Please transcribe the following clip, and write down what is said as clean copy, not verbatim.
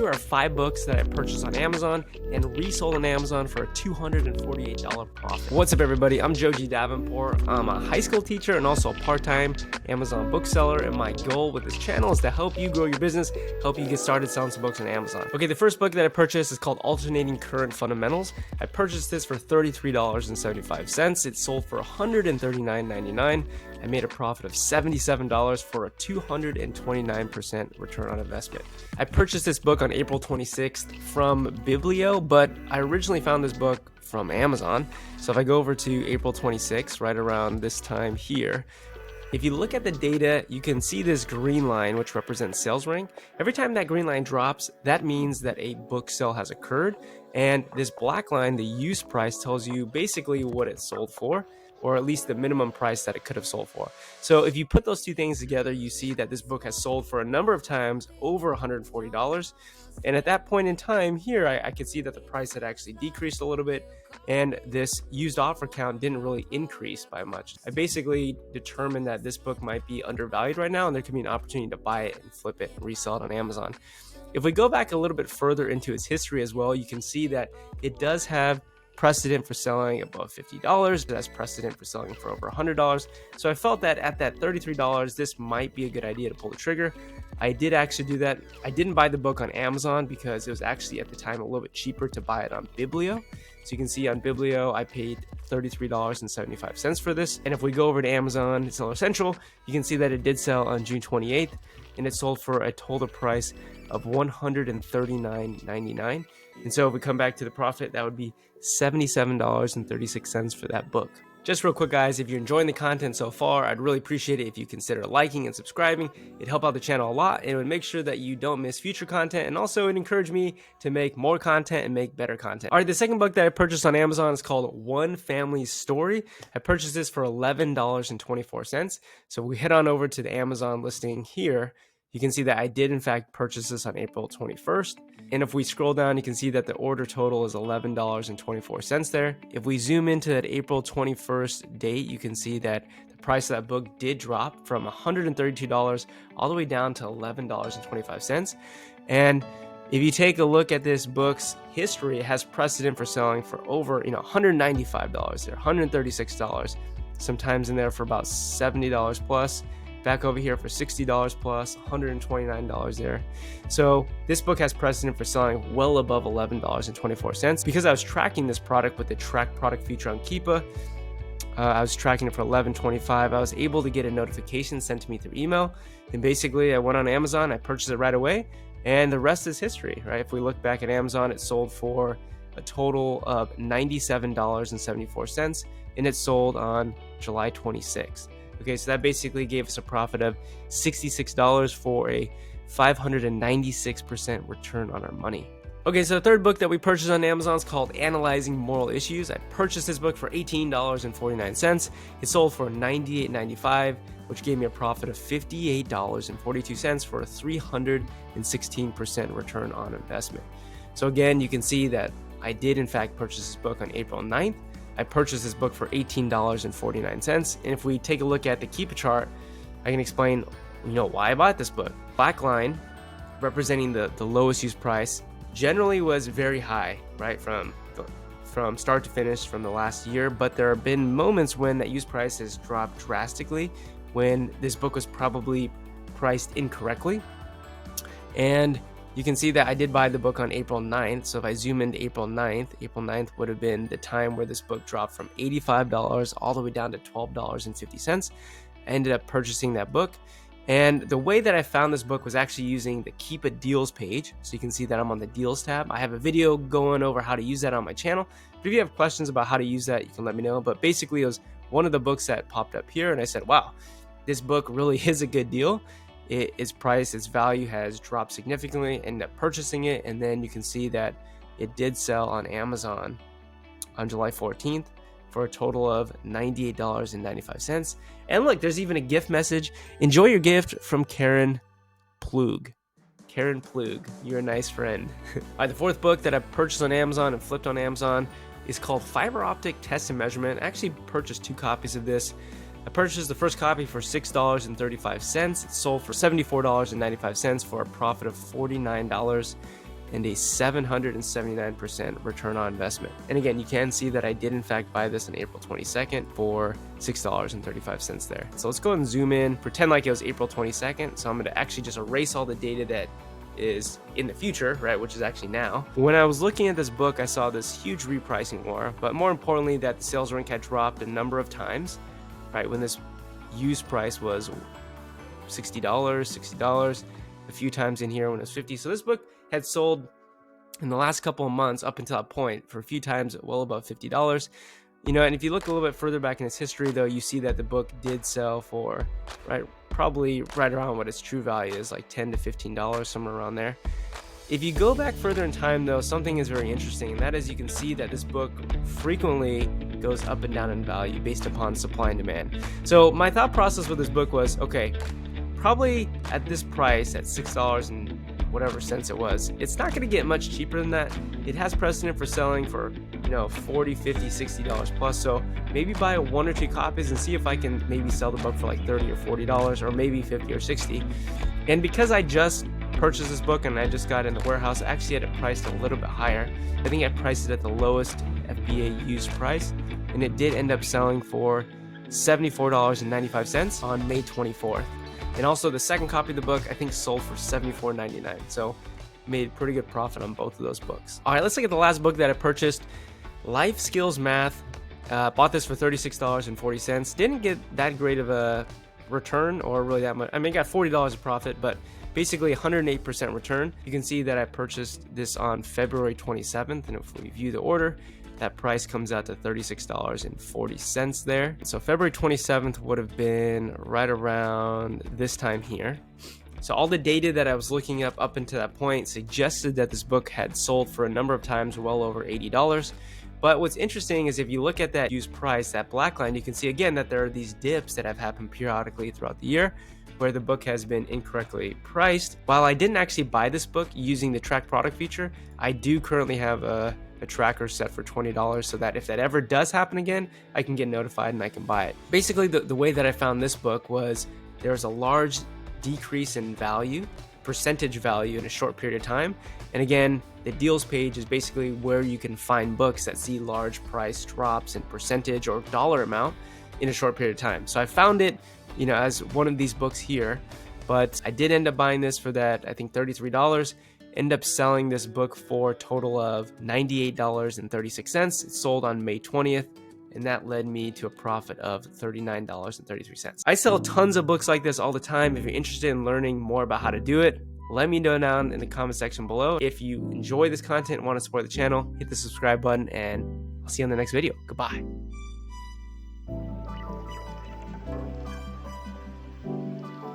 Here are 5 books that I purchased on Amazon and resold on Amazon for a $248 profit. What's up, everybody? I'm Joji Davenport. I'm a high school teacher and also a part-time Amazon bookseller, and my goal with this channel is to help you grow your business, help you get started selling some books on Amazon. Okay, the first book that I purchased is called Alternating Current Fundamentals. I purchased this for $33.75. It sold for $139.99. I made a profit of $77 for a 229% return on investment. I purchased this book on April 26th from Biblio, but I originally found this book from Amazon. So if I go over to April 26th, right around this time here, if you look at the data, you can see this green line, which represents sales rank. Every time that green line drops, that means that a book sale has occurred. And this black line, the use price, tells you basically what it sold for, or at least the minimum price that it could have sold for. So if you put those two things together, you see that this book has sold for a number of times over $140. And at that point in time here, I could see that the price had actually decreased a little bit, and this used offer count didn't really increase by much. I basically determined that this book might be undervalued right now, and there could be an opportunity to buy it and flip it and resell it on Amazon. If we go back a little bit further into its history as well, you can see that it does have precedent for selling above $50. That's precedent for selling for over $100. So I felt that at that $33, this might be a good idea to pull the trigger. I did actually do that. I didn't buy the book on Amazon because it was actually at the time a little bit cheaper to buy it on Biblio. So you can see on Biblio, I paid $33.75 for this. And if we go over to Amazon Seller Central, you can see that it did sell on June 28th, and it sold for a total price of $139.99. And so if we come back to the profit, that would be $77.36 for that book. Just real quick, guys, if you're enjoying the content so far, I'd really appreciate it if you consider liking and subscribing. It'd help out the channel a lot, and it would make sure that you don't miss future content, and also it encouraged me to make more content and make better content. All right, the second book that I purchased on Amazon is called One Family's Story. I purchased this for $11.24. So we head on over to the Amazon listing here. You can see that I did in fact purchase this on April 21st. And if we scroll down, you can see that the order total is $11.24 there. If we zoom into that April 21st date, you can see that the price of that book did drop from $132 all the way down to $11.25. And if you take a look at this book's history, it has precedent for selling for over $195 there, $136, sometimes in there for about $70 plus. Back over here for $60 plus, $129 there. So this book has precedent for selling well above $11.24. Because I was tracking this product with the track product feature on Keepa, I was tracking it for $11.25. I was able to get a notification sent to me through email. And basically I went on Amazon, I purchased it right away, and the rest is history, right? If we look back at Amazon, it sold for a total of $97.74, and it sold on July 26th. Okay, so that basically gave us a profit of $66 for a 596% return on our money. Okay, so the third book that we purchased on Amazon is called Analyzing Moral Issues. I purchased this book for $18.49. It sold for $98.95, which gave me a profit of $58.42 for a 316% return on investment. So again, you can see that I did in fact purchase this book on April 9th. I purchased this book for $18.49. And if we take a look at the Keepa chart, I can explain, why I bought this book. Black line, representing the lowest use price, generally was very high, right? From start to finish from the last year. But there have been moments when that use price has dropped drastically, when this book was probably priced incorrectly. And you can see that I did buy the book on April 9th. So if I zoom into April 9th would have been the time where this book dropped from $85 all the way down to $12.50. I ended up purchasing that book. And the way that I found this book was actually using the Keepa Deals page. So you can see that I'm on the Deals tab. I have a video going over how to use that on my channel. But if you have questions about how to use that, you can let me know. But basically, it was one of the books that popped up here. And I said, wow, this book really is a good deal. Its price, its value has dropped significantly. Ended up purchasing it, and then you can see that it did sell on Amazon on July 14th for a total of $98.95. And look, there's even a gift message. Enjoy your gift from Karen Plug. Karen Plug, you're a nice friend. All right, the fourth book that I purchased on Amazon and flipped on Amazon is called Fiber Optic Test and Measurement. I actually purchased 2 copies of this. I purchased the first copy for $6.35. It sold for $74.95 for a profit of $49. and a 779% return on investment. And again, you can see that I did in fact buy this on April 22nd for $6.35 there. So let's go ahead and zoom in, pretend like it was April 22nd. So I'm going to actually just erase all the data that is in the future, right, which is actually now. When I was looking at this book, I saw this huge repricing war, but more importantly that the sales rank had dropped a number of times, right, when this used price was $60, a few times in here when it was 50. So this book had sold in the last couple of months up until that point for a few times well above $50. You know, and if you look a little bit further back in its history, though, you see that the book did sell for, right, probably right around what its true value is, like $10 to $15, somewhere around there. If you go back further in time, though, something is very interesting, and that is you can see that this book frequently goes up and down in value based upon supply and demand. So my thought process with this book was, okay, probably at this price, at $6 and whatever cents it was, it's not going to get much cheaper than that. It has precedent for selling for, you know, $40, $50, $60 plus. So maybe buy one or two copies and see if I can maybe sell the book for like $30 or $40 or maybe $50 or $60. And because I just purchased this book and I just got it in the warehouse, I actually had it priced a little bit higher. I think I priced it at the lowest FBA used price, and it did end up selling for $74.95 on May 24th. And also the second copy of the book, I think, sold for $74.99. So made pretty good profit on both of those books. All right, let's look at the last book that I purchased, Life Skills Math. Bought this for $36.40. Didn't get that great of a return, or really that much. I mean, I got $40 of profit, but basically 108% return. You can see that I purchased this on February 27th, and if we view the order, that price comes out to $36.40 there. So February 27th would have been right around this time here. So all the data that I was looking up until that point suggested that this book had sold for a number of times well over $80. But what's interesting is if you look at that used price, that black line, you can see again that there are these dips that have happened periodically throughout the year where the book has been incorrectly priced. While I didn't actually buy this book using the track product feature, I do currently have a tracker set for $20 so that if that ever does happen again, I can get notified and I can buy it. Basically, the way that I found this book was there's a large decrease in value, percentage value in a short period of time. And again, the deals page is basically where you can find books that see large price drops in percentage or dollar amount in a short period of time. So I found it, you know, as one of these books here, but I did end up buying this for that, I think $33. End up selling this book for a total of $98.36. It sold on May 20th, and that led me to a profit of $39.33. I sell tons of books like this all the time. If you're interested in learning more about how to do it, let me know down in the comment section below. If you enjoy this content and want to support the channel, hit the subscribe button, and I'll see you on the next video. Goodbye.